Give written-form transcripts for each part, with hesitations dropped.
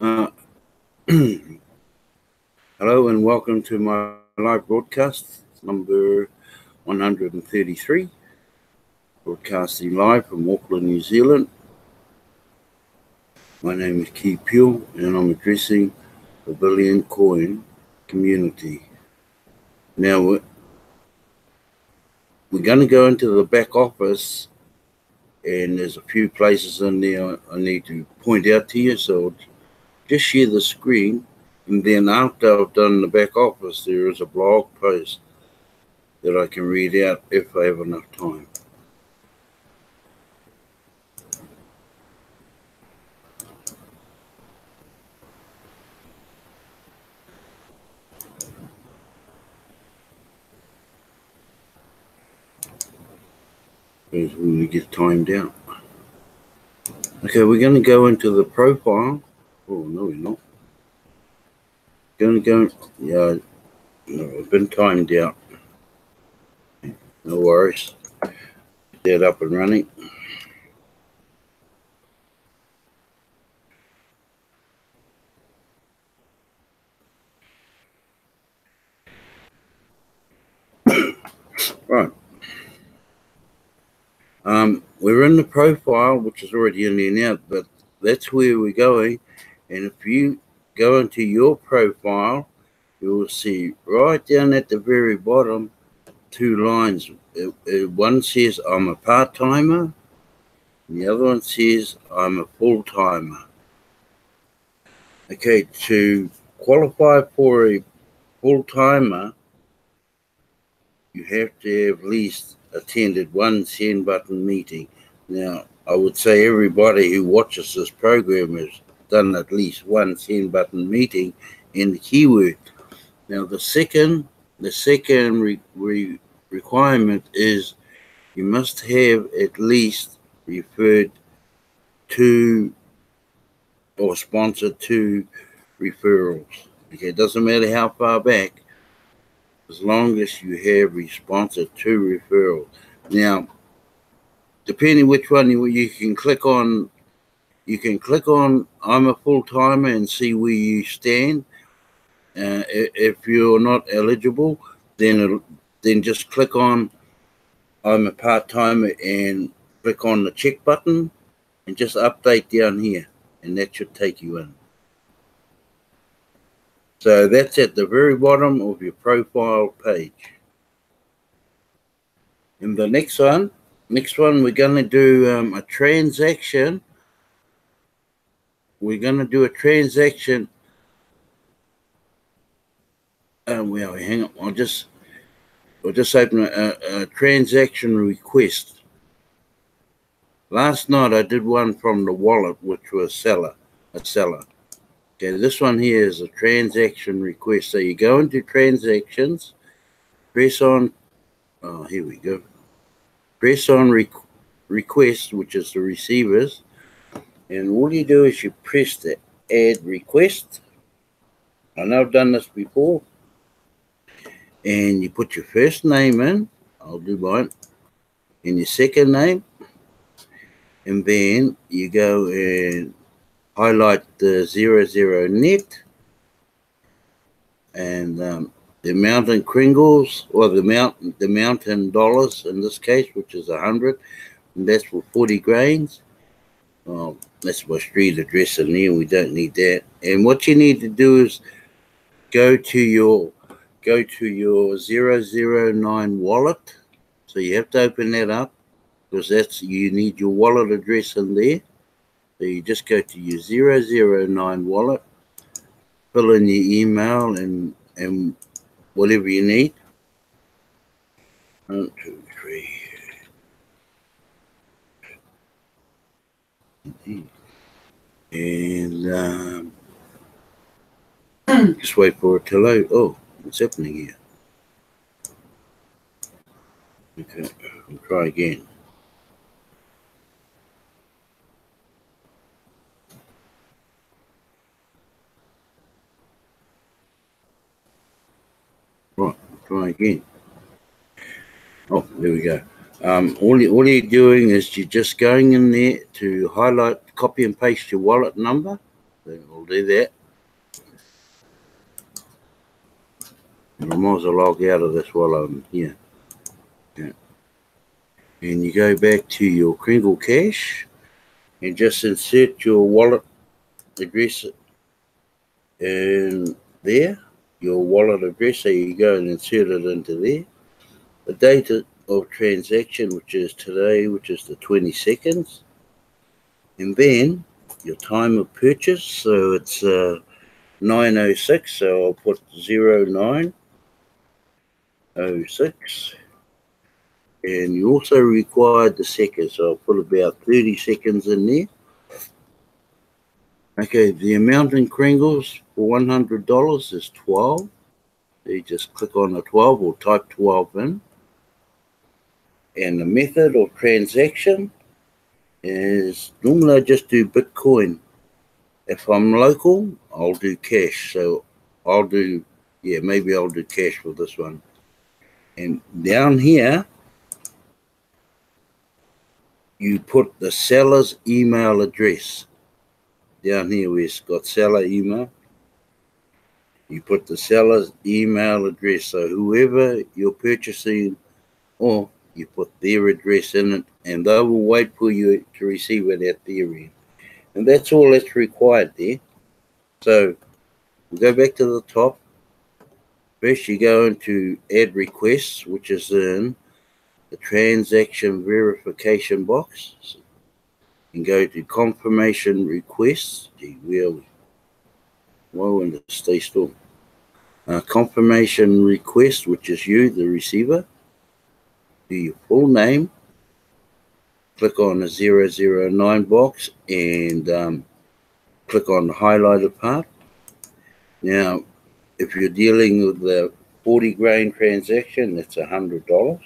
Hello and welcome to my live broadcast, number 133, broadcasting live from Auckland, New Zealand. My name is Ki Pure and I'm addressing the Billion Coin community. Now we're going to go into the back office, and there's a few places in there I need to point out to you, so I'll just share the screen. And then after I've done the back office, there is a blog post that I can read out if I have enough time. When we get timed out. Okay, we're going to go into the profile. Oh, no, we're not. Yeah, no, I've been timed out. No worries. Get that up and running. Right. We're in the profile, which is already in there now, but that's where we're going. And if you go into your profile, you will see right down at the very bottom, two lines. One says I'm a part-timer, and the other one says I'm a full-timer. Okay, to qualify for a full-timer, you have to have at least attended one send button meeting. Now, I would say everybody who watches this program has done at least one send button meeting in the keyword. Now, the second requirement is you must have at least referred to or sponsored two referrals. Okay, it doesn't matter how far back, as long as you have sponsored two referrals. Now, depending which one you can click on, I'm a full-timer and see where you stand. If you're not eligible, then just click on I'm a part-timer and click on the check button and just update down here, and that should take you in. So that's at the very bottom of your profile page. And the next one, we're going to do a transaction. We're going to do a transaction. Well, hang on. I'll just open a transaction request. Last night I did one from the wallet, which was a seller. Okay, this one here is a transaction request. So you go into transactions, press on, here we go. Press on request, which is the receivers. And all you do is you press the add request. I know I've done this before. And you put your first name in. I'll do mine. And your second name. And then you go and highlight the 00 net. And the mountain kringles, or the mountain dollars in this case, which is 100. And that's for 40 grains. That's my street address in there. We don't need that. And what you need to do is go to your 009 wallet. So you have to open that up, because you need your wallet address in there. So you just go to your 009 wallet, fill in your email and whatever you need. 1, 2, 3. And just wait for it to load. Oh, what's happening here? Okay, we'll try again. Right, try again. Oh, there we go. All you're doing is you're just going in there to highlight, copy and paste your wallet number, So we'll do that. And I might as well log out of this while I'm here. Yeah. And you go back to your Kringle cache and just insert your wallet address in there, your wallet address. So you go and insert it into there. The date of transaction, which is today, which is the 22nd. And then your time of purchase. So it's 9:06. So I'll put 09:06. And you also required the seconds, so I'll put about 30 seconds in there. Okay, the amount in Kringles for $100 is 12. So you just click on the 12 or type 12 in. And the method of transaction is, normally I just do Bitcoin. If I'm local, I'll do cash. So maybe I'll do cash for this one. And down here, you put the seller's email address. Down here where it's got seller email, you put the seller's email address. So whoever you're purchasing, or you put their address in it, and they will wait for you to receive it at their end. And that's all that's required there. So we'll go back to the top. First you go into add requests, which is in the transaction verification box. And go to confirmation requests. Gee, why won't it stay still? Confirmation request, which is you, the receiver. Do your full name. Click on the 009 box and click on the highlighted part. Now, if you're dealing with the 40 grain transaction, that's $100.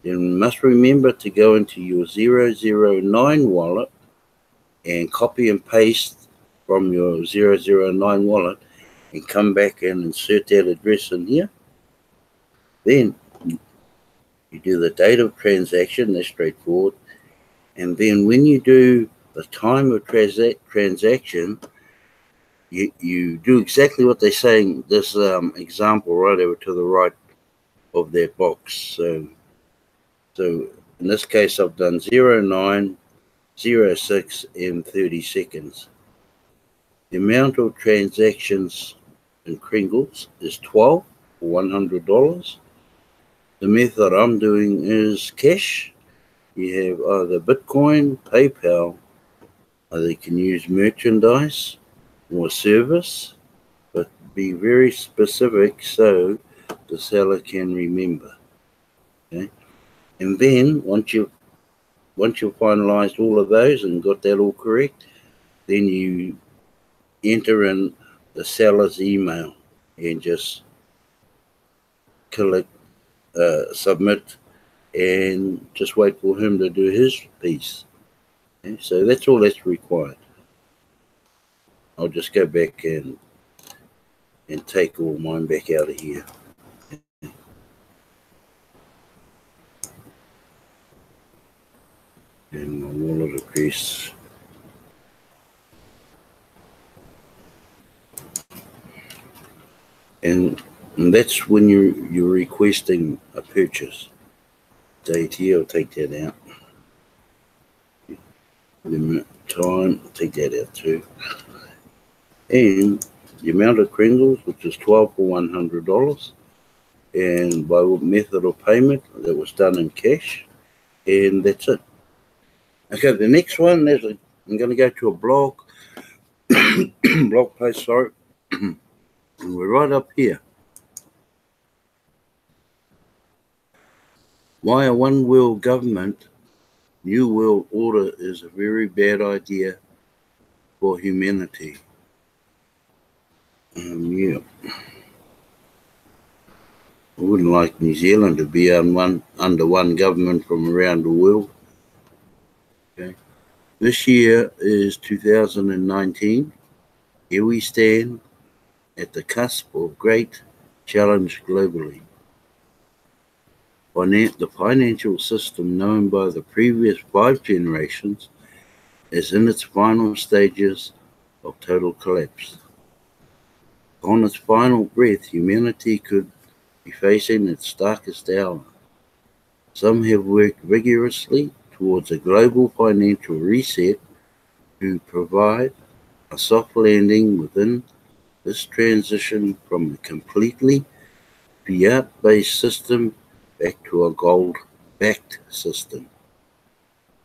Then you must remember to go into your 009 wallet and copy and paste from your 009 wallet and come back and insert that address in here. Then you do the date of transaction, that's straightforward. And then when you do the time of transaction, you do exactly what they're saying, this example right over to the right of that box. So in this case, I've done 09, 06, and 30 seconds. The amount of transactions in Kringles is 12 for $100. The method I'm doing is cash. You have either Bitcoin, PayPal, or they can use merchandise or service, but be very specific so the seller can remember. Okay, and then once you've finalized all of those and got that all correct, then you enter in the seller's email and just click submit and just wait for him to do his piece. Okay, so that's all that's required. I'll just go back and take all mine back out of here. And my wallet address. And that's when you're requesting a purchase. Date here, I'll take that out. Limit time, I'll take that out too. And the amount of Kringles, which is 12 for $100. And by what method of payment, that was done in cash. And that's it. Okay, the next one is I'm going to go to a blog post, sorry. And we're right up here. Why a one world government, new world order is a very bad idea for humanity. Yeah. I wouldn't like New Zealand to be under one government from around the world. Okay. This year is 2019. Here we stand at the cusp of great challenge globally. The financial system known by the previous 5 generations is in its final stages of total collapse. On its final breath, humanity could be facing its darkest hour. Some have worked vigorously towards a global financial reset to provide a soft landing within this transition from a completely fiat-based system back to a gold-backed system.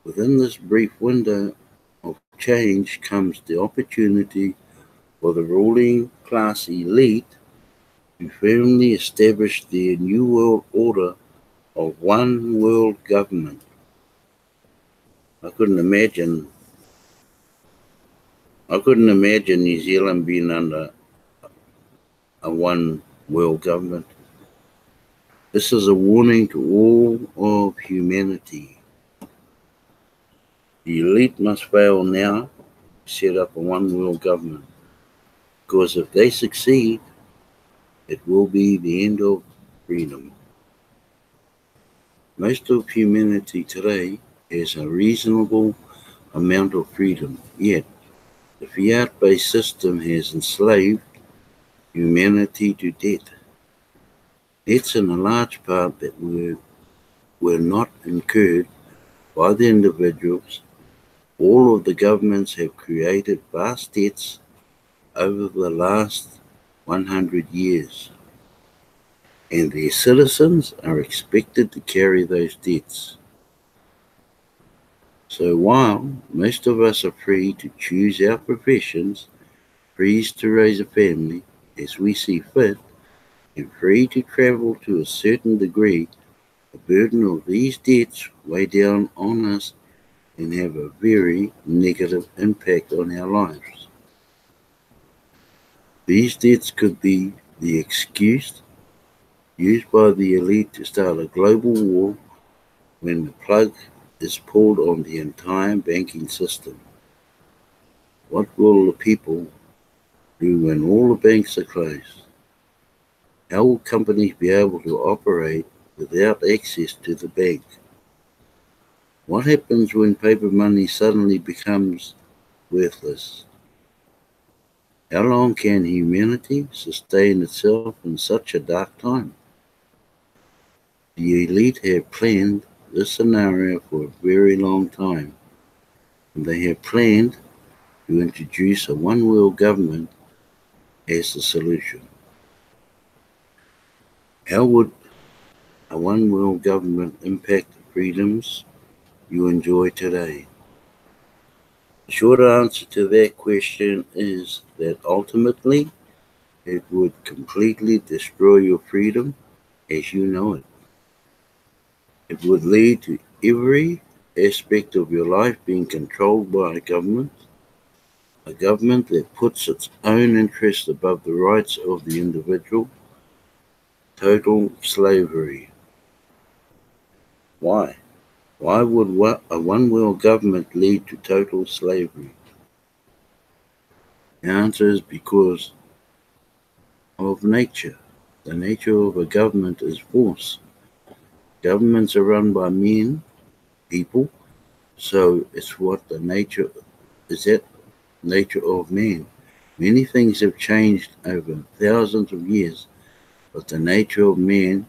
Within this brief window of change comes the opportunity for the ruling class elite to firmly establish their new world order of one world government. I couldn't imagine New Zealand being under a one world government. This is a warning to all of humanity. The elite must fail now to set up a one world government, because if they succeed, it will be the end of freedom. Most of humanity today has a reasonable amount of freedom, yet the fiat-based system has enslaved humanity to debt. Debts in a large part that were not incurred by the individuals. All of the governments have created vast debts over the last 100 years, and their citizens are expected to carry those debts. So while most of us are free to choose our professions, free to raise a family as we see fit, and free to travel to a certain degree, the burden of these debts weigh down on us and have a very negative impact on our lives. These debts could be the excuse used by the elite to start a global war when the plug is pulled on the entire banking system. What will the people do when all the banks are closed? How will companies be able to operate without access to the bank? What happens when paper money suddenly becomes worthless? How long can humanity sustain itself in such a dark time? The elite have planned this scenario for a very long time, and they have planned to introduce a one world government as the solution. How would a one world government impact the freedoms you enjoy today? The short answer to that question is that ultimately it would completely destroy your freedom as you know it. It would lead to every aspect of your life being controlled by a government that puts its own interests above the rights of the individual. Total slavery. Why? Why would a one world government lead to total slavery? The answer is because of nature. The nature of a government is force. Governments are run by people, so it's what the nature is that nature of man. Many things have changed over thousands of years, but the nature of man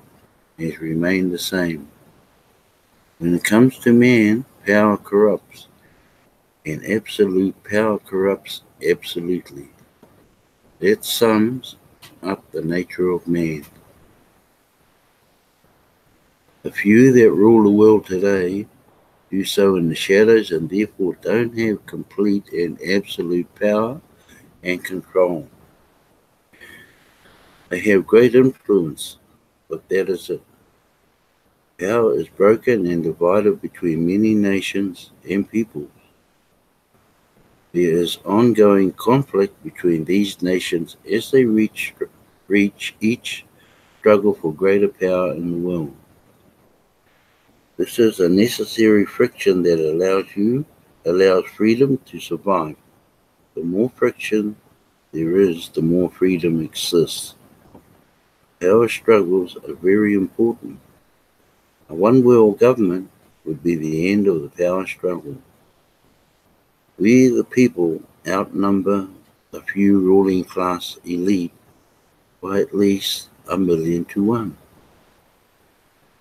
has remained the same. When it comes to man, power corrupts, and absolute power corrupts absolutely. That sums up the nature of man. The few that rule the world today do so in the shadows and therefore don't have complete and absolute power and control. They have great influence, but that is it. Power is broken and divided between many nations and peoples. There is ongoing conflict between these nations as they each struggle for greater power in the world. This is a necessary friction that allows freedom to survive. The more friction there is, the more freedom exists. Power struggles are very important. A one world government would be the end of the power struggle. We, the people, outnumber a few ruling class elite by at least 1,000,000 to 1.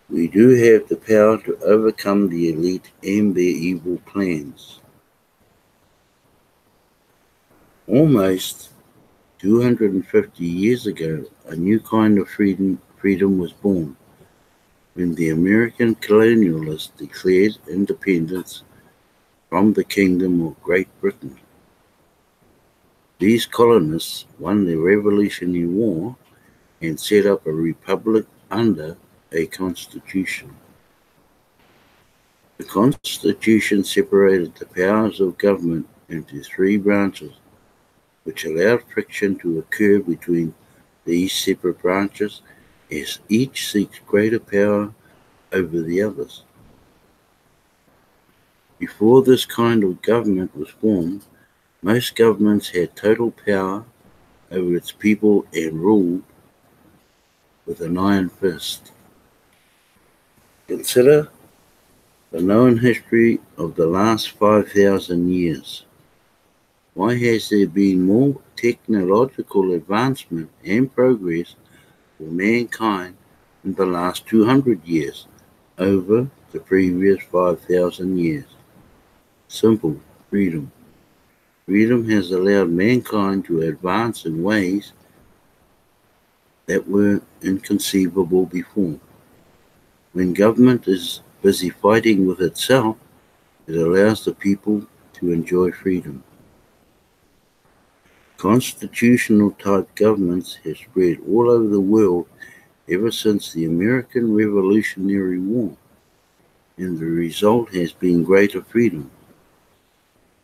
We do have the power to overcome the elite and their evil plans. Almost 250 years ago, a new kind of freedom was born when the American colonialists declared independence from the Kingdom of Great Britain. These colonists won the Revolutionary War and set up a republic under a constitution. The constitution separated the powers of government into 3 branches, which allowed friction to occur between these separate branches as each seeks greater power over the others. Before this kind of government was formed, most governments had total power over its people and ruled with an iron fist. Consider the known history of the last 5,000 years. Why has there been more technological advancement and progress for mankind in the last 200 years over the previous 5,000 years? Simple: freedom. Freedom has allowed mankind to advance in ways that were inconceivable before. When government is busy fighting with itself, it allows the people to enjoy freedom. Constitutional type governments have spread all over the world ever since the American Revolutionary War, and the result has been greater freedom.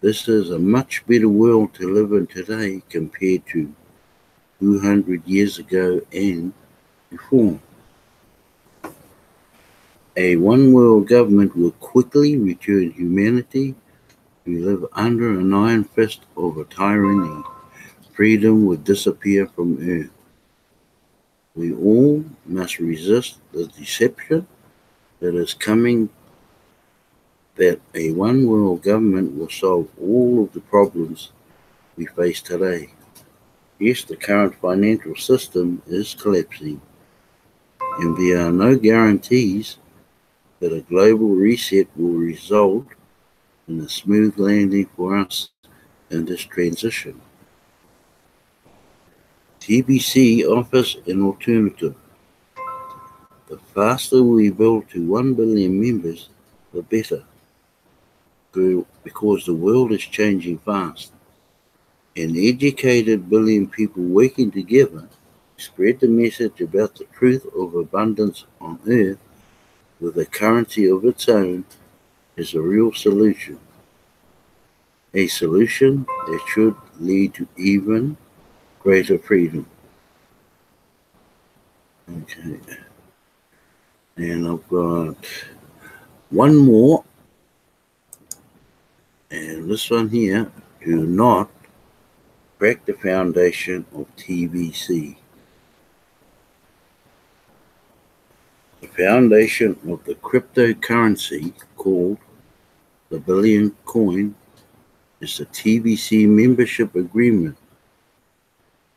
This is a much better world to live in today compared to 200 years ago and before. A one-world government will quickly return humanity to live under an iron fist of a tyranny. Freedom would disappear from Earth. We all must resist the deception that is coming that a one-world government will solve all of the problems we face today. Yes, the current financial system is collapsing, and there are no guarantees that a global reset will result in a smooth landing for us in this transition. TBC offers an alternative. The faster we build to 1 billion members, the better, because the world is changing fast. An educated billion people working together spread the message about the truth of abundance on Earth with a currency of its own is a real solution. A solution that should lead to even greater freedom. Okay. And I've got one more. And this one here: do not crack the foundation of TBC. The foundation of the cryptocurrency called the Billion Coin is the TBC membership agreement.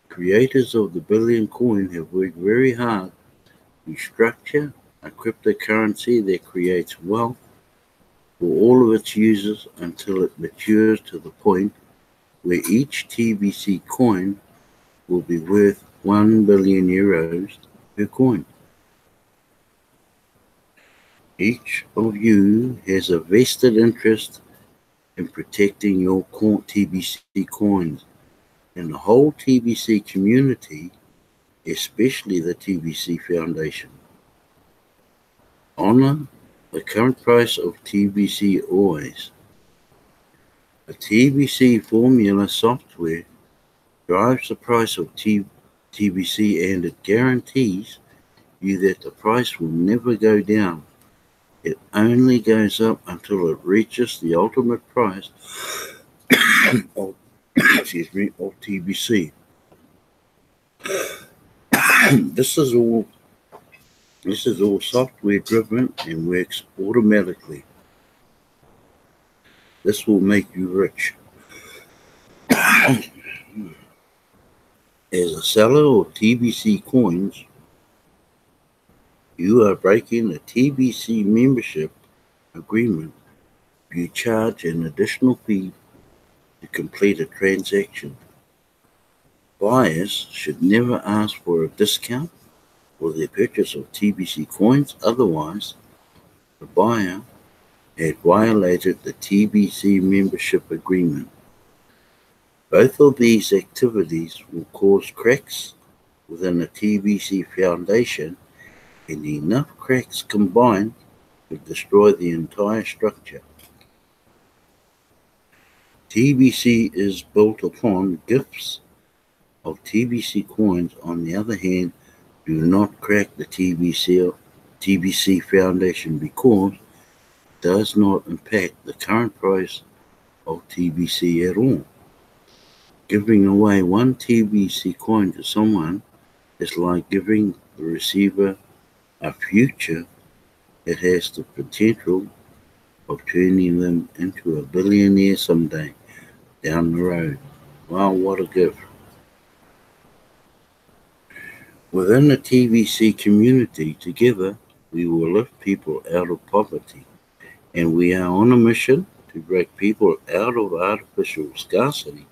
Creators of the Billion Coin have worked very hard to structure a cryptocurrency that creates wealth for all of its users until it matures to the point where each TBC coin will be worth 1 billion euros per coin. Each of you has a vested interest in protecting your TBC coins, and the whole TBC community, especially the TBC Foundation. Honor the current price of TBC always. The TBC formula software drives the price of TBC, and it guarantees you that the price will never go down. It only goes up until it reaches the ultimate price of, of TBC. This is all software driven and works automatically. This will make you rich. As a seller of TBC coins, you are breaking a TBC membership agreement. You charge an additional fee to complete a transaction. Buyers should never ask for a discount for their purchase of TBC coins, otherwise the buyer had violated the TBC membership agreement. Both of these activities will cause cracks within the TBC foundation, and enough cracks combined to destroy the entire structure. TBC is built upon gifts of TBC coins. On the other hand, do not crack the TBC foundation because it does not impact the current price of TBC at all. Giving away one TBC coin to someone is like giving the receiver a future that has the potential of turning them into a billionaire someday down the road. Wow, what a gift. Within the TBC community, together we will lift people out of poverty, and we are on a mission to break people out of artificial scarcity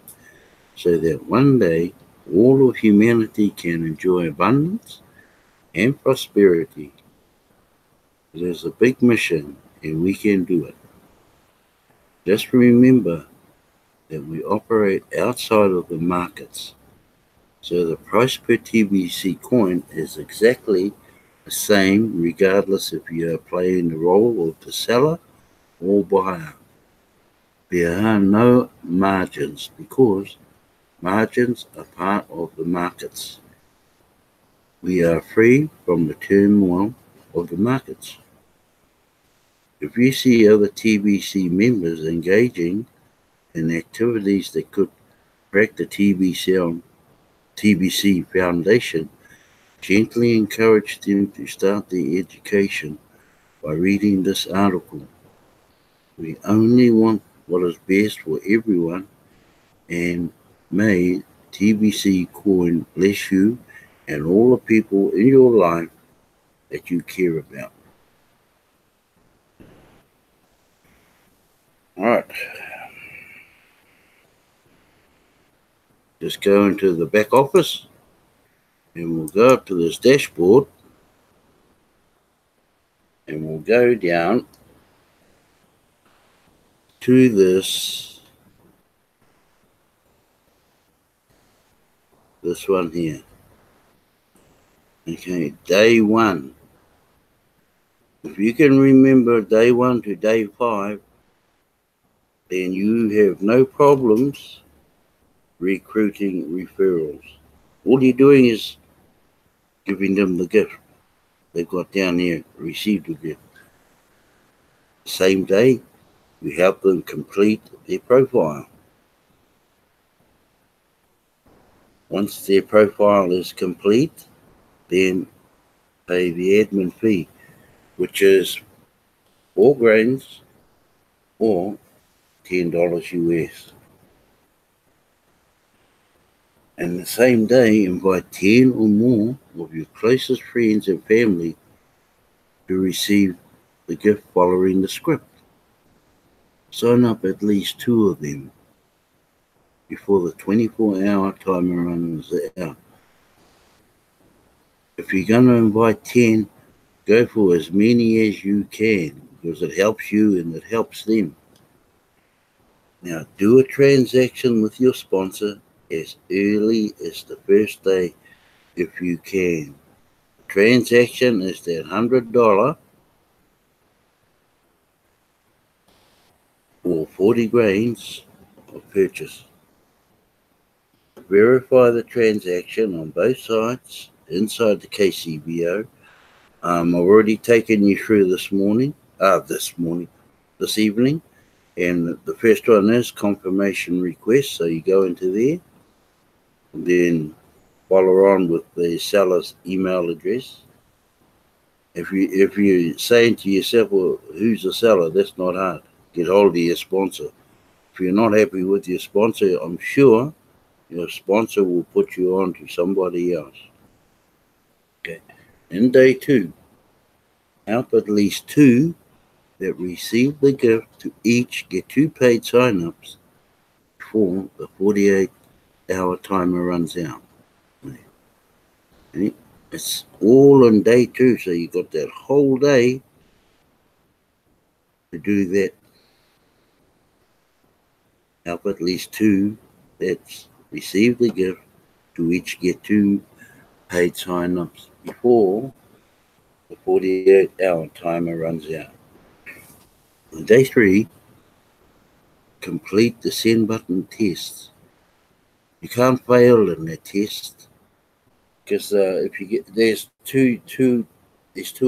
so that one day all of humanity can enjoy abundance and prosperity. It is a big mission, and we can do it. Just remember that we operate outside of the markets, so the price per TBC coin is exactly the same regardless if you are playing the role of the seller or buyer. There are no margins because margins are part of the markets. We are free from the turmoil of the markets. If you see other TBC members engaging in activities that could crack the TBC foundation, gently encourage them to start their education by reading this article. We only want what is best for everyone, and may TBC coin bless you and all the people in your life that you care about. All right. Just go into the back office and we'll go up to this dashboard and we'll go down to this one here. Okay, day 1. If you can remember day 1 to day 5, then you have no problems recruiting referrals. All you're doing is giving them the gift. They've got down here, received a gift. Same day, you help them complete their profile. Once their profile is complete, then pay the admin fee, which is 4 grains or $10 US. And the same day, invite 10 or more of your closest friends and family to receive the gift following the script. Sign up at least 2 of them before the 24-hour timer runs out. If you're going to invite 10, go for as many as you can because it helps you and it helps them. Now, do a transaction with your sponsor as early as the first day if you can. The transaction is that $100 or 40 grains of purchase. Verify the transaction on both sides inside the KCBO. I've already taken you through this evening, and the first one is confirmation request. So you go into there, and then follow on with the seller's email address. If you're saying to yourself, well, who's the seller? That's not hard. Get hold of your sponsor. If you're not happy with your sponsor, I'm sure Your sponsor will put you on to somebody else. Okay. In day 2, help at least 2 that receive the gift to each get 2 paid sign-ups before the 48-hour timer runs out. Okay. It's all on day 2, so you got that whole day to do that. Help at least 2 that receive the gift to each get 2 paid sign-ups before the 48-hour timer runs out. On day 3, complete the send button tests. You can't fail in that test because if you get there's two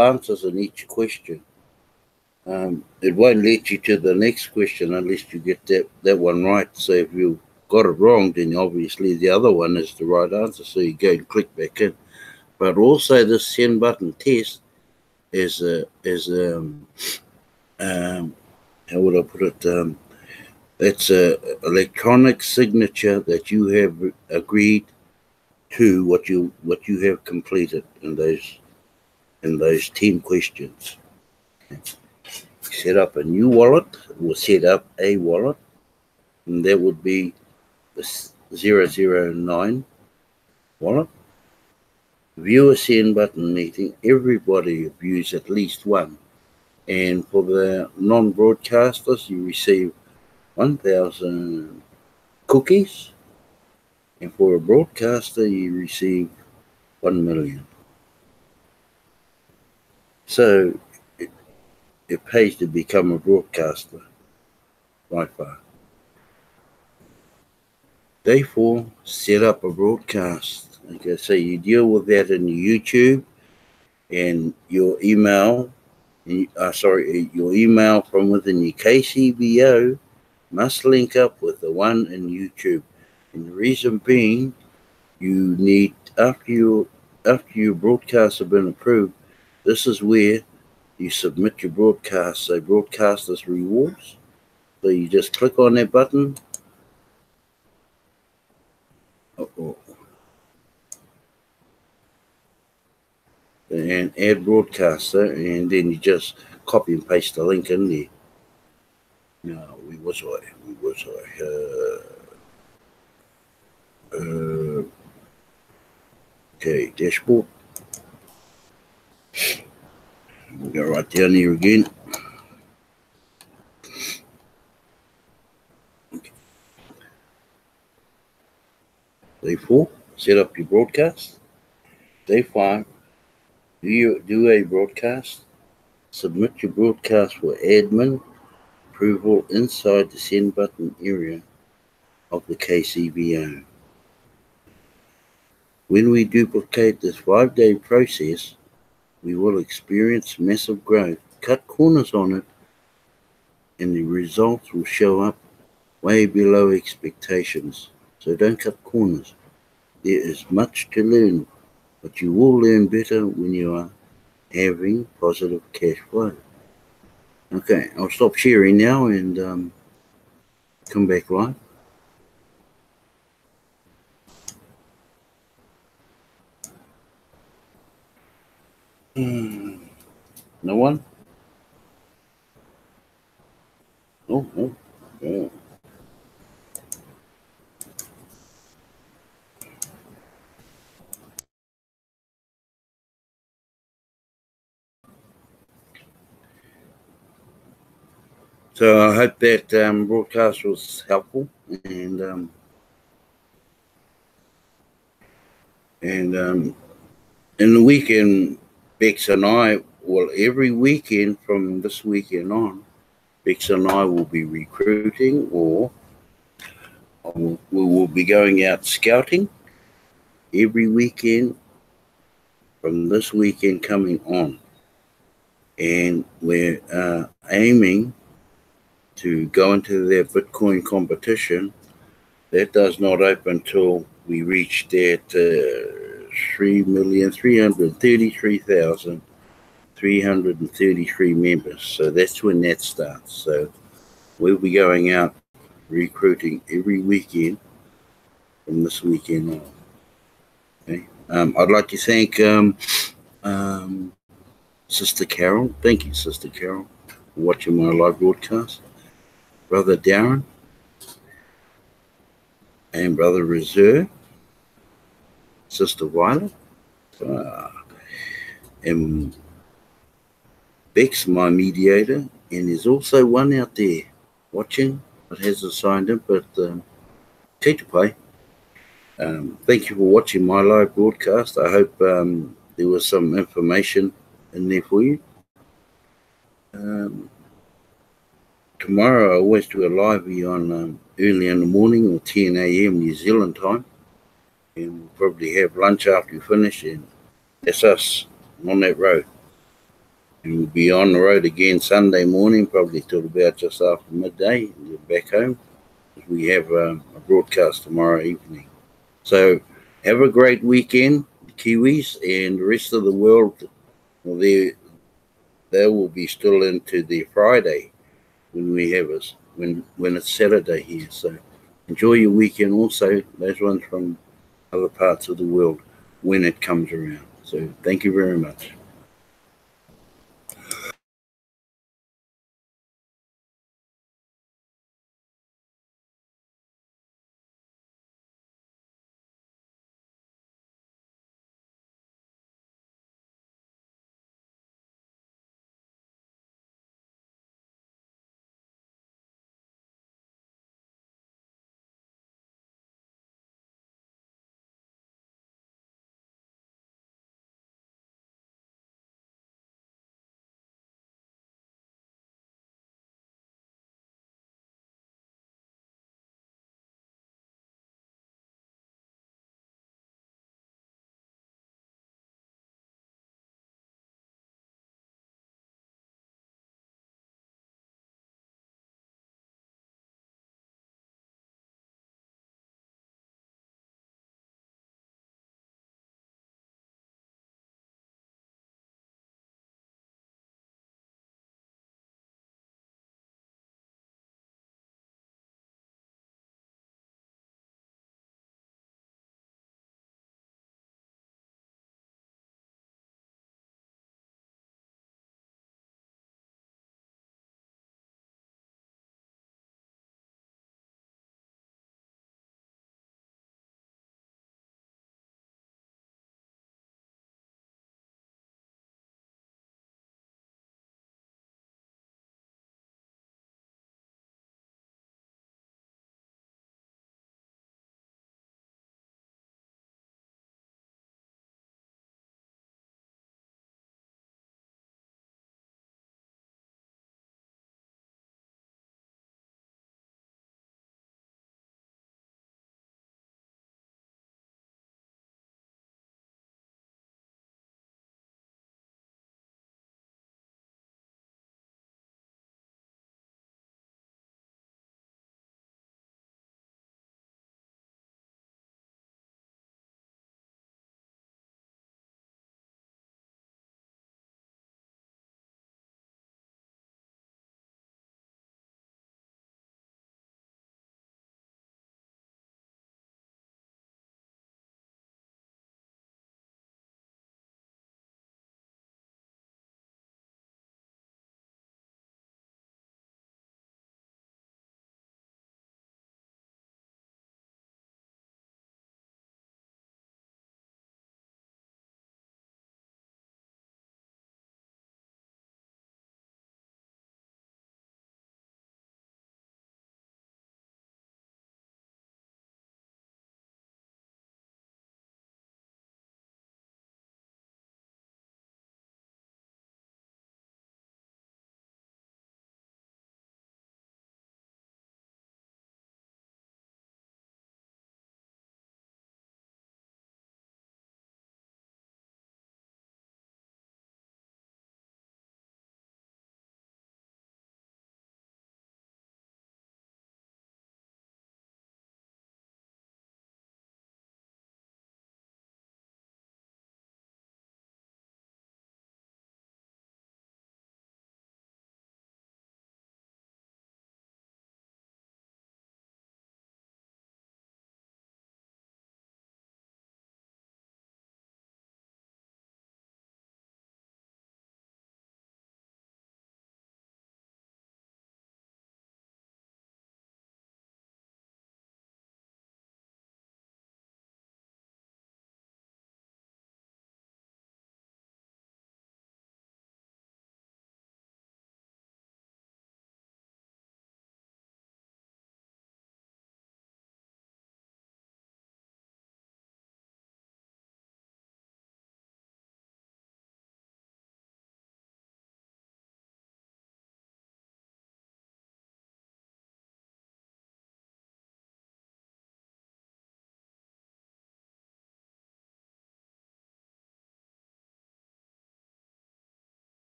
answers in each question. It won't let you to the next question unless you get that one right. So if you got it wrong, then obviously the other one is the right answer. So you go and click back in. But also the send button test is how would I put it? It's a electronic signature that you have agreed to what you have completed in those 10 questions. Set up a new wallet, or set up a wallet, and that would be the 009 wallet. View a send button meeting. Everybody views at least one. And for the non-broadcasters, you receive 1,000 cookies. And for a broadcaster, you receive 1 million. So it pays to become a broadcaster by far. Day 4, set up a broadcast. Okay, so you deal with that in YouTube, and your email, your email from within your KCBO must link up with the one in YouTube. And the reason being, you need, after your broadcasts have been approved, this is where you submit your broadcast. So broadcasters rewards. So you just click on that button. And add broadcaster, and then you just copy and paste the link in there. Now, where was I? Okay, dashboard. We'll go right down here again. Okay. Day 4, set up your broadcast. Day 5, do a broadcast. Submit your broadcast for admin approval inside the send button area of the KCBO. When we duplicate this 5-day process, we will experience massive growth. Cut corners on it, and the results will show up way below expectations. So don't cut corners. There is much to learn, but you will learn better when you are having positive cash flow. Okay, I'll stop sharing now and come back live. No one? Oh. So I hope that broadcast was helpful, and in the weekend, Bex and I, well, every weekend from this weekend on, Bex and I will be recruiting, or we will be going out scouting every weekend from this weekend coming on. And we're aiming to go into their Bitcoin competition. That does not open until we reach that 3,333,333 members. So that's when that starts. So we'll be going out recruiting every weekend from this weekend on. Okay. I'd like to thank Sister Carol. Thank you, Sister Carol, for watching my live broadcast. Brother Darren and Brother Reserve, Sister Violet, and Bex, my mediator, and there's also one out there watching that hasn't signed in, but Tita Pai. Thank you for watching my live broadcast. I hope there was some information in there for you. Tomorrow I always do a live on early in the morning or 10 a.m. New Zealand time, and we'll probably have lunch after we finish, and that's us on that road. And we'll be on the road again Sunday morning, probably till about just after midday, and get back home. We have a broadcast tomorrow evening. So have a great weekend, Kiwis, and the rest of the world. Well, they will be still into their Friday when we have us when it's Saturday here. So enjoy your weekend also, those ones from other parts of the world, when it comes around. So thank you very much.